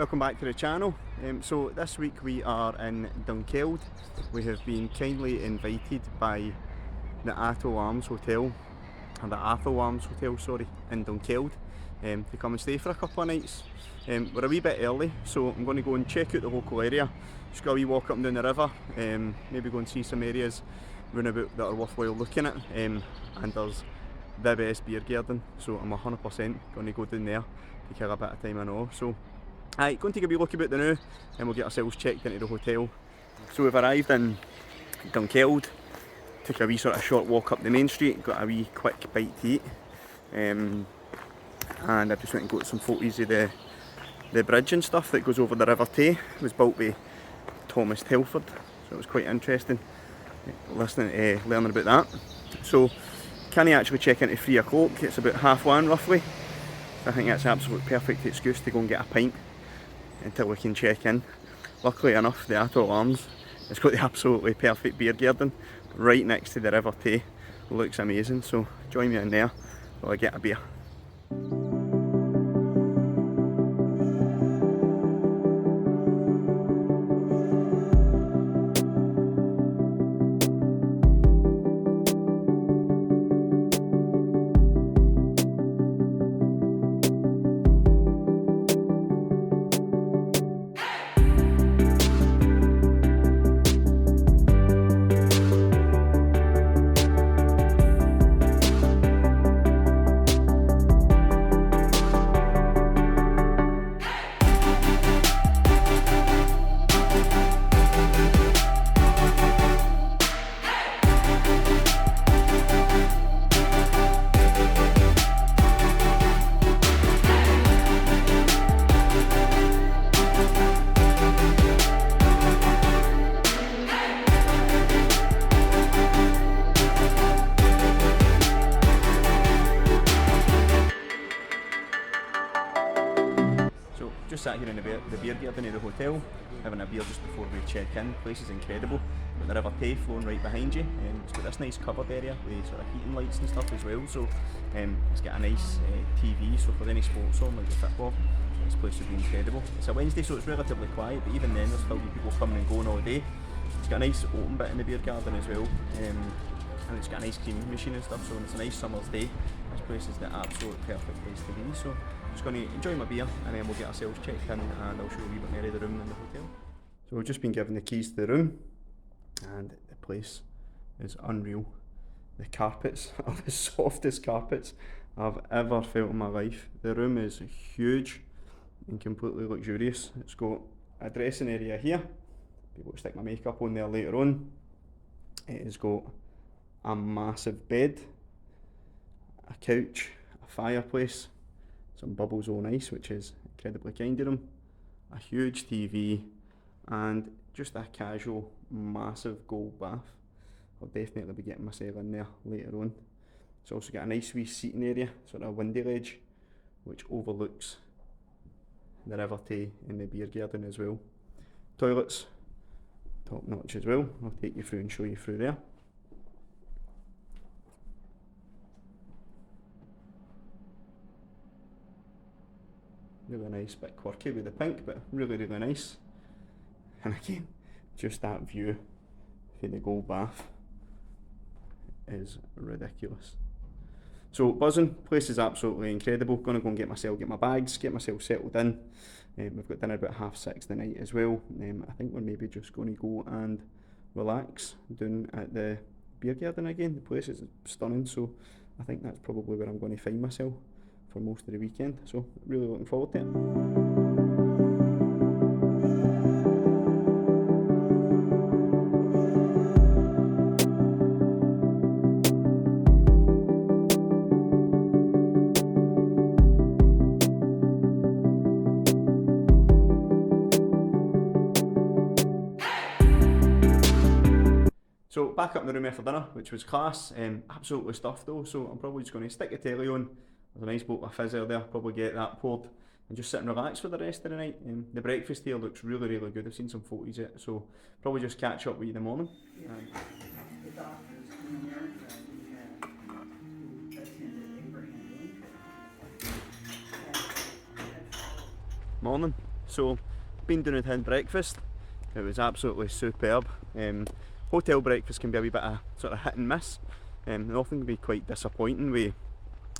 welcome back to the channel. So this week we are in Dunkeld. We have been kindly invited by the Atholl Arms Hotel, or the Atholl Arms Hotel, sorry, in Dunkeld, to come and stay for a couple of nights. We're a wee bit early, so I'm going to go and check out the local area. Just go a wee walk up and down the river, maybe go and see some areas round about that are worthwhile looking at. And there's the best beer garden, so I'm 100% going to go down there to kill a bit of time and all. So going to take a wee look about the now, and we'll get ourselves checked into the hotel. So we've arrived in Dunkeld, took a wee sort of short walk up the main street, got a wee quick bite to eat, and I just went and got some photos of the bridge and stuff that goes over the River Tay. It was built by Thomas Telford, so it was quite interesting learning about that. So can I actually check in at 3 o'clock? It's about 1:30 roughly. So I think that's an absolute perfect excuse to go and get a pint until we can check in. Luckily enough, the Atholl Arms has got the absolutely perfect beer garden right next to the River Tay. It looks amazing, so join me in there while I get a beer. Just sat here in the beer garden of the hotel, having a beer just before we check in. The place is incredible. Got the River Tay flowing right behind you, and it's got this nice covered area with sort of heating lights and stuff as well. So it's got a nice TV, so for any sports on like the football, this place would be incredible. It's a Wednesday, so it's relatively quiet, but even then there's still people coming and going all day. It's got a nice open bit in the beer garden as well, and it's got an ice cream machine and stuff, so when it's a nice summer's day, this place is the absolute perfect place to be. So I'm just going to enjoy my beer, and then we'll get ourselves checked in, and I'll show you a wee bit more of the room in the hotel. So we've just been given the keys to the room, and the place is unreal. The carpets are the softest carpets I've ever felt in my life. The room is huge and completely luxurious. It's got a dressing area here, be able to stick my makeup on there later on. It has got a massive bed, a couch, a fireplace, some bubbles on ice, which is incredibly kind of them, a huge TV, and just a casual, massive gold bath. I'll definitely be getting myself in there later on. It's also got a nice wee seating area, sort of a windy ledge, which overlooks the River Tay and the beer garden as well. Toilets, top notch as well. I'll take you through and show you through there. Really nice, bit quirky with the pink, but really, really nice. And again, just that view for the gold bath is ridiculous. So buzzing, place is absolutely incredible. Gonna go and get my bags, get myself settled in. We've got dinner about 6:30 tonight as well. I think we're maybe just going to go and relax down at the beer garden again. The place is stunning, so I think that's probably where I'm going to find myself for most of the weekend, so really looking forward to it. So back up in the room after dinner, which was class, absolutely stuffed though, so I'm probably just going to stick the telly on. There's a nice bottle of fizz there, probably get that poured and just sit and relax for the rest of the night. The breakfast here looks really, really good. I've seen some photos of it, so probably just catch up with you in the morning. Morning. So, been doing his breakfast. It was absolutely superb. Hotel breakfast can be a wee bit of sort of hit and miss. They often can be quite disappointing with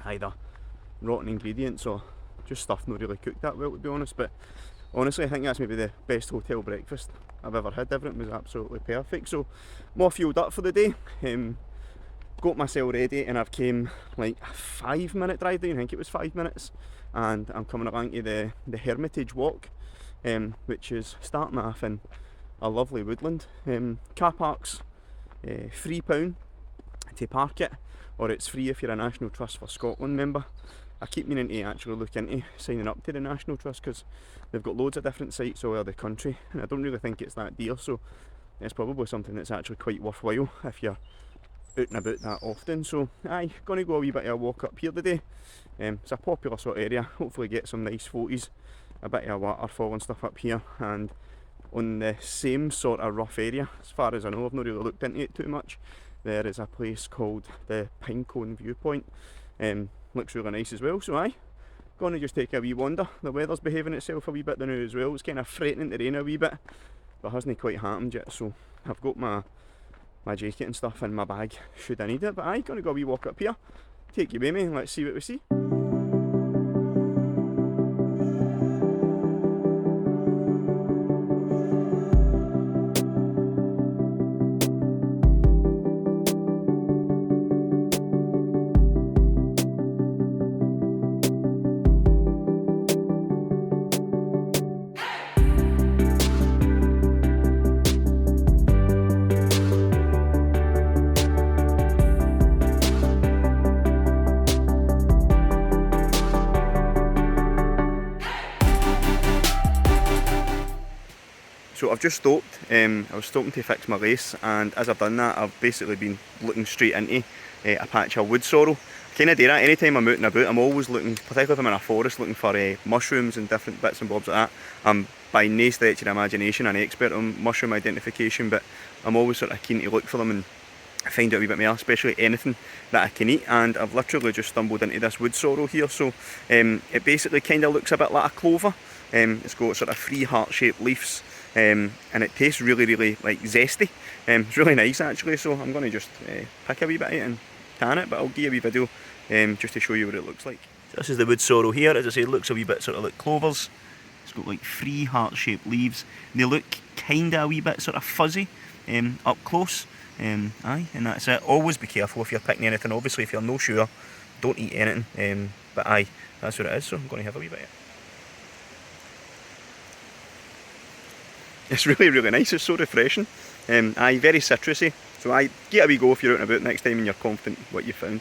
either rotten ingredients or just stuff not really cooked that well, to be honest. But honestly, I think that's maybe the best hotel breakfast I've ever had. Everything was absolutely perfect. So, more fueled up for the day. Got myself ready, and I've came like a 5-minute drive down. I think it was 5 minutes, and I'm coming along to the Hermitage Walk, which is starting off in a lovely woodland. Car parks, £3 to park it, or it's free if you're a National Trust for Scotland member. I keep meaning to actually look into signing up to the National Trust, because they've got loads of different sites all over the country, and I don't really think it's that dear, so it's probably something that's actually quite worthwhile if you're out and about that often. So aye, gonna go a wee bit of a walk up here today. It's a popular sort of area, hopefully get some nice photos, a bit of a waterfall and stuff up here, and on the same sort of rough area, as far as I know, I've not really looked into it too much, there is a place called the Pinecone Viewpoint. Looks really nice as well, so aye, gonna just take a wee wander. The weather's behaving itself a wee bit now as well. It's kind of threatening to rain a wee bit, but hasn't quite happened yet, so I've got my jacket and stuff in my bag should I need it. But aye, gonna go a wee walk up here, take you with me, and let's see what we see. So I've just stopped. I was stopping to fix my lace, and as I've done that, I've basically been looking straight into a patch of wood sorrel. I kind of do that anytime I'm out and about. I'm always looking, particularly if I'm in a forest, looking for mushrooms and different bits and bobs like that. I'm by no stretch of the imagination an expert on mushroom identification, but I'm always sort of keen to look for them and find out a wee bit more, especially anything that I can eat. And I've literally just stumbled into this wood sorrel here. So it basically kind of looks a bit like a clover. It's got sort of 3 heart-shaped leaves. And it tastes really like zesty. It's really nice actually, so I'm going to just pick a wee bit of it and can it, but I'll give you a wee video just to show you what it looks like. So this is the wood sorrel here. As I say, it looks a wee bit sort of like clovers. It's got like 3 heart-shaped leaves. They look kind of a wee bit sort of fuzzy up close. Aye, and that's it. Always be careful if you're picking anything. Obviously, if you're no sure, don't eat anything. But aye, that's what it is, so I'm going to have a wee bit of it. It's really nice, it's so refreshing. Aye, very citrusy. So aye, get a wee go if you're out and about next time and you're confident what you found.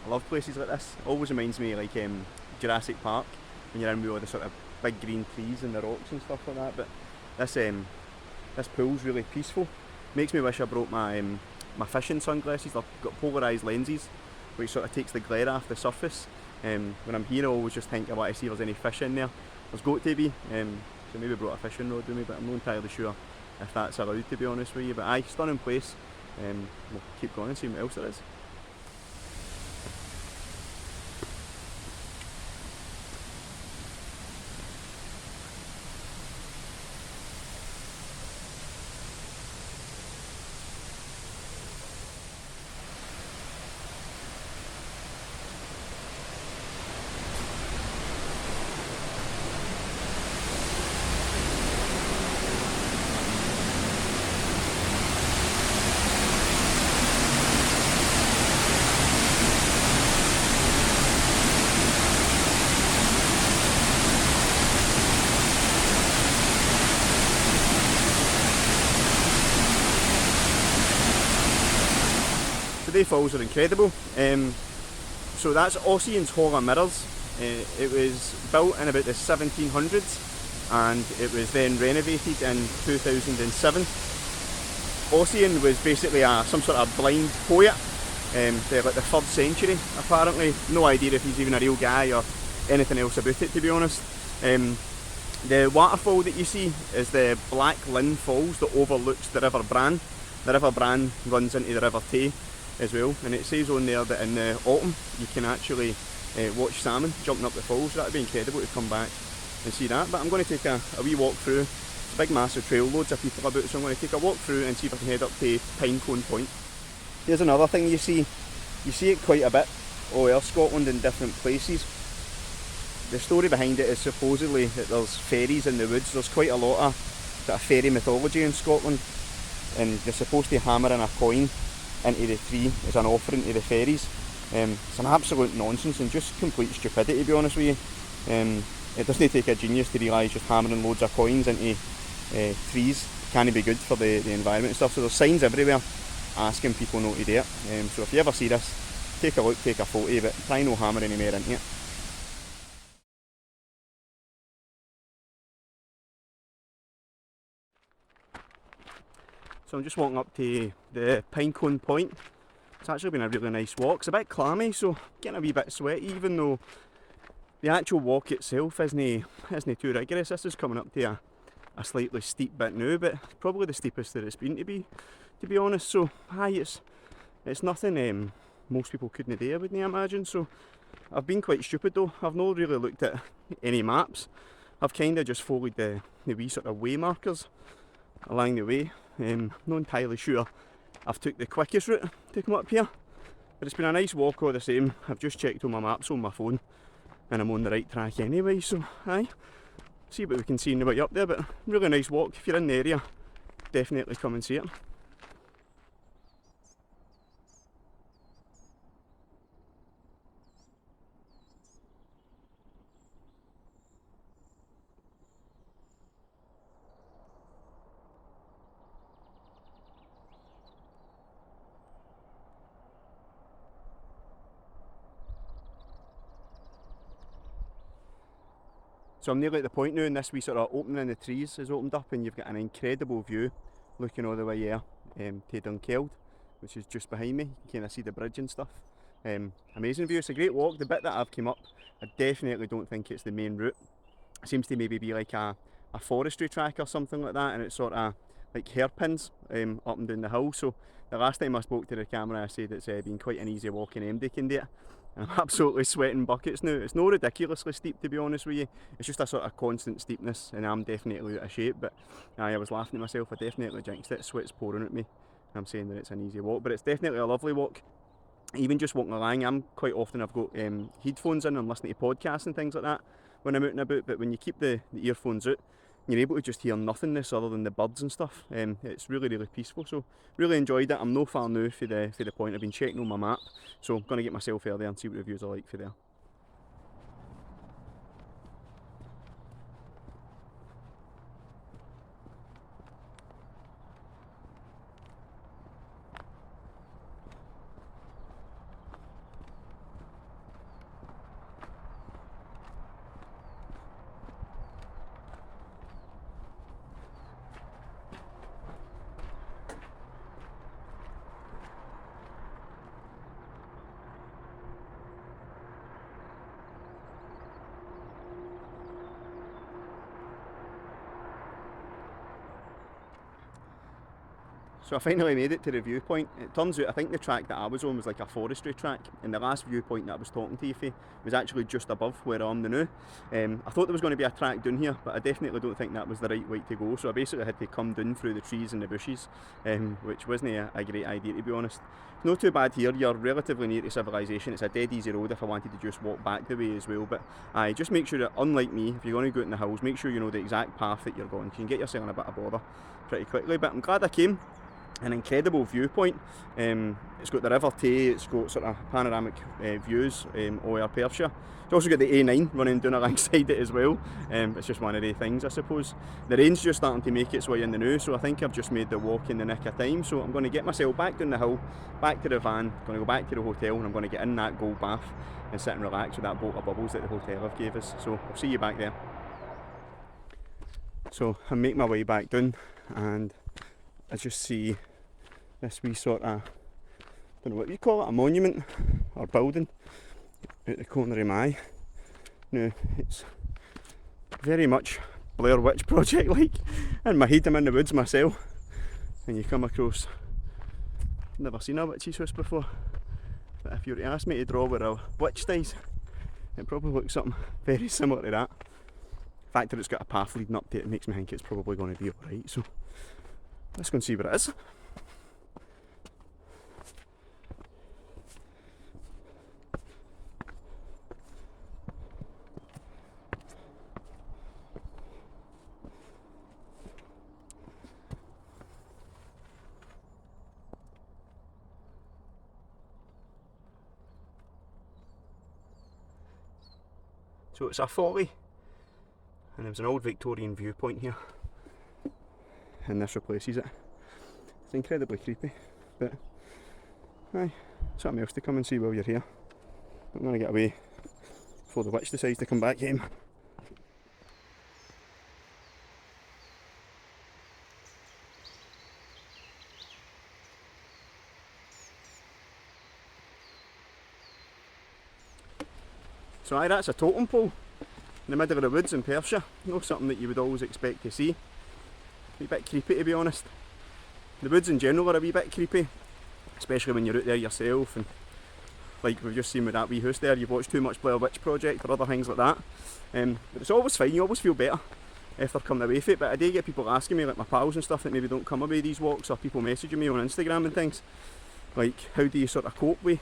I love places like this. It always reminds me of like Jurassic Park, when you're in with all the sort of big green trees and the rocks and stuff like that. But this pool's really peaceful. Makes me wish I brought my my fishing sunglasses. They've got polarised lenses, which sort of takes the glare off the surface. When I'm here, I always just think I want to see if there's any fish in there. There's got to be, so maybe brought a fishing rod with me, but I'm not entirely sure if that's allowed, to be honest with you. But aye, stunning place. We'll keep going and see what else there is. They falls are incredible. So that's Ossian's Hall of Mirrors. It was built in about the 1700s and it was then renovated in 2007. Ossian was basically some sort of blind poet, like the 3rd century apparently. No idea if he's even a real guy or anything else about it, to be honest. The waterfall that you see is the Black Lynn Falls that overlooks the River Bran. The River Bran runs into the River Tay as well, and it says on there that in the autumn you can actually watch salmon jumping up the falls. That would be incredible to come back and see that. But I'm going to take a wee walk through. It's a big massive trail, loads of people about, so I'm going to take a walk through and see if I can head up to Pinecone Point. Here's another thing you see it quite a bit all over Scotland in different places. The story behind it is supposedly that there's fairies in the woods. There's quite a lot of sort of fairy mythology in Scotland, and they're supposed to hammer in a coin into the tree as an offering to the fairies. It's an absolute nonsense and just complete stupidity, to be honest with you. It doesn't take a genius to realise just hammering loads of coins into trees can't be good for the environment and stuff. So there's signs everywhere asking people not to do it. So if you ever see this, take a look, take a photo, but try no hammer any more into it. So I'm just walking up to the Pinecone Point. It's actually been a really nice walk. It's a bit clammy, so getting a wee bit sweaty, even though the actual walk itself isn't too rigorous. This is coming up to a slightly steep bit now, but probably the steepest that it's been, to be honest. So aye, it's nothing most people couldn't do, I wouldn't imagine. So I've been quite stupid though. I've not really looked at any maps. I've kind of just followed the wee sort of way markers along the way. Not entirely sure I've took the quickest route to come up here, but it's been a nice walk all the same. I've just checked all my maps on my phone and I'm on the right track anyway, so aye, see what we can see in the way up there. But really nice walk. If you're in the area, definitely come and see it. So I'm nearly at the point now, and this wee sort of opening in the trees is opened up, and you've got an incredible view looking all the way here to Dunkeld, which is just behind me. You can kind of see the bridge and stuff. Amazing view. It's a great walk. The bit that I've come up, I definitely don't think it's the main route. It seems to maybe be like a forestry track or something like that, and it's sort of like hairpins up and down the hill. So the last time I spoke to the camera, I said it's been quite an easy walk, and MD can do it. I'm absolutely sweating buckets now. It's not ridiculously steep, to be honest with you. It's just a sort of constant steepness, and I'm definitely out of shape. But I was laughing at myself. I definitely jinxed it. Sweat's pouring at me. I'm saying that it's an easy walk, but it's definitely a lovely walk. Even just walking along, I'm quite often, I've got headphones in and I'm listening to podcasts and things like that when I'm out and about. But when you keep the earphones out, you're able to just hear nothingness other than the birds and stuff. It's really, really peaceful. So really enjoyed it. I'm no far now for the point. I've been checking on my map, so I'm going to get myself there and see what the views are like for there. So I finally made it to the viewpoint. It turns out I think the track that I was on was like a forestry track, and the last viewpoint that I was talking to you for was actually just above where I am now. I thought there was going to be a track down here, but I definitely don't think that was the right way to go, so I basically had to come down through the trees and the bushes, which wasn't a great idea, to be honest. It's not too bad here. You're relatively near to civilization. It's a dead easy road if I wanted to just walk back the way as well, but just make sure that, unlike me, if you're going to go out in the hills, make sure you know the exact path that you're going. You can get yourself in a bit of bother pretty quickly, but I'm glad I came. An incredible viewpoint. It's got the River Tay, it's got sort of panoramic views all over Perthshire. It's also got the A9 running down alongside it as well. It's just one of the things, I suppose. The rain's just starting to make its way in the now, so I think I've just made the walk in the nick of time. So I'm going to get myself back down the hill, back to the van, going to go back to the hotel, and I'm going to get in that gold bath and sit and relax with that bolt of bubbles that the hotel have gave us. So I'll see you back there. So I make my way back down, and I just see this wee sort of, I don't know what you call it, a monument or building out the corner of my eye. Now, it's very much Blair Witch Project like. In my head I'm in the woods myself, and you come across, never seen a witch's house before, but if you were to ask me to draw where a witch dies, it probably looks something very similar to that. The fact that it's got a path leading up to it makes me think it's probably going to be alright, so let's go and see what it is. So it's a folly, and there's an old Victorian viewpoint here, and this replaces it. It's incredibly creepy, but aye, something else to come and see while you're here. I'm going to get away before the witch decides to come back home. So aye, that's a totem pole in the middle of the woods in Perthshire. Not something that you would always expect to see. A wee bit creepy, to be honest. The woods in general are a wee bit creepy, especially when you're out there yourself, and like we've just seen with that wee house there, you've watched too much Blair Witch Project or other things like that. But it's always fine, you always feel better if they're coming away from it. But I do get people asking me, like my pals and stuff, that maybe don't come away these walks, or people messaging me on Instagram and things, like how do you sort of cope with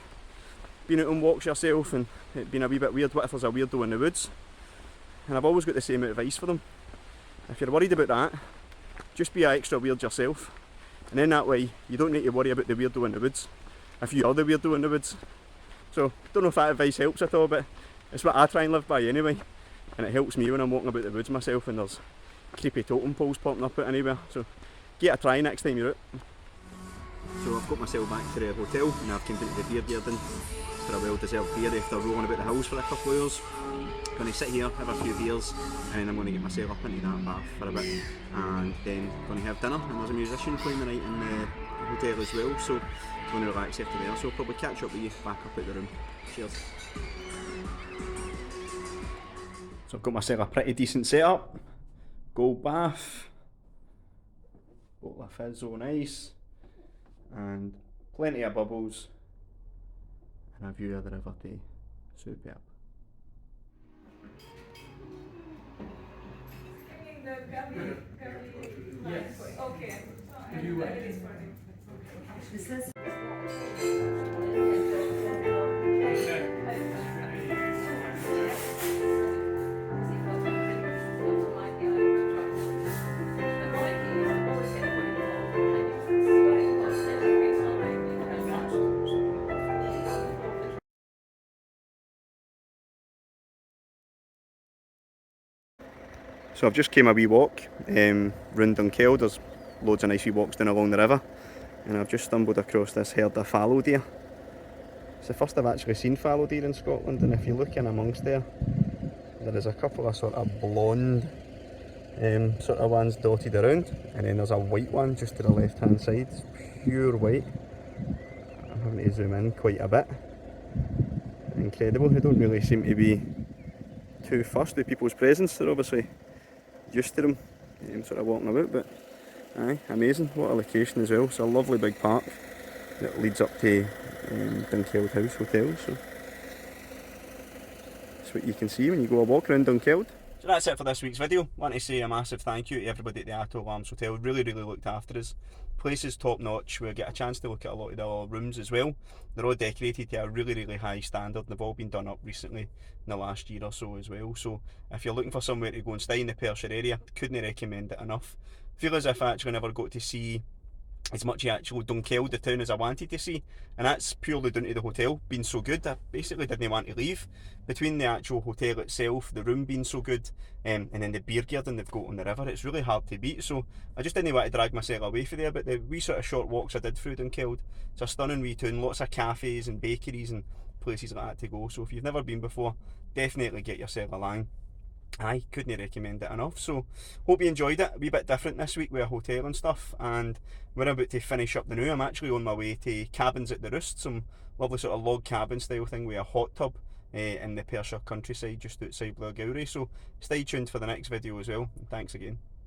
being out on walks yourself and it being a wee bit weird? What if there's a weirdo in the woods? And I've always got the same advice for them. If you're worried about that, just be extra weird yourself, and then that way you don't need to worry about the weirdo in the woods if you are the weirdo in the woods. So don't know if that advice helps at all, but it's what I try and live by anyway, and it helps me when I'm walking about the woods myself and there's creepy totem poles popping up out anywhere. So give it a try next time you're out. So I've got myself back to the hotel, and I've come into the beer garden for a well-deserved beer after rolling about the hills for a couple of hours. I'm going to sit here, have a few beers, and then I'm going to get myself up into that bath for a bit, and then going to have dinner. And there's a musician playing the night in the hotel as well, so I'm going to relax after there. So I'll probably catch up with you back up at the room. Cheers. So I've got myself a pretty decent setup. Gold bath, bottle of fizz on ice, and plenty of bubbles, and a view of the River Tay. Superb. Yes. Okay. This is So I've just came a wee walk round Dunkeld. There's loads of nice wee walks down along the river, and I've just stumbled across this herd of fallow deer. It's the first I've actually seen fallow deer in Scotland, and if you look in amongst there is a couple of sort of blonde sort of ones dotted around, and then there's a white one just to the left hand side. It's pure white. I'm having to zoom in quite a bit. Incredible. They don't really seem to be too fussed with people's presence. They're obviously used to them sort of walking about, but aye, amazing. What a location as well. It's a lovely big park that leads up to Dunkeld Hotel, so that's what you can see when you go a walk around Dunkeld. So that's it for this week's video. I want to say a massive thank you to everybody at the Atholl Arms Hotel. Really looked after us. Place is top notch. We'll get a chance to look at a lot of the other rooms as well. They're all decorated to a really high standard, and they've all been done up recently in the last year or so as well. So if you're looking for somewhere to go and stay in the Perthshire area, couldn't recommend it enough. Feel as if I actually never got to see as much actual Dunkeld, the town, as I wanted to see, and that's purely down to the hotel being so good. I basically didn't want to leave. Between the actual hotel itself, the room being so good, and then the beer garden they've got on the river, it's really hard to beat. So I just didn't want to drag myself away from there, but the wee sort of short walks I did through Dunkeld, it's a stunning wee town, lots of cafes and bakeries and places like that to go. So if you've never been before, definitely get yourself along. I couldn't recommend it enough. So hope you enjoyed it. A wee bit different this week with a hotel and stuff, and we're about to finish up the new. I'm actually on my way to Cabins at the Roost, some lovely sort of log cabin style thing with a hot tub in the Perthshire countryside just outside Blairgowrie. So stay tuned for the next video as well, and thanks again.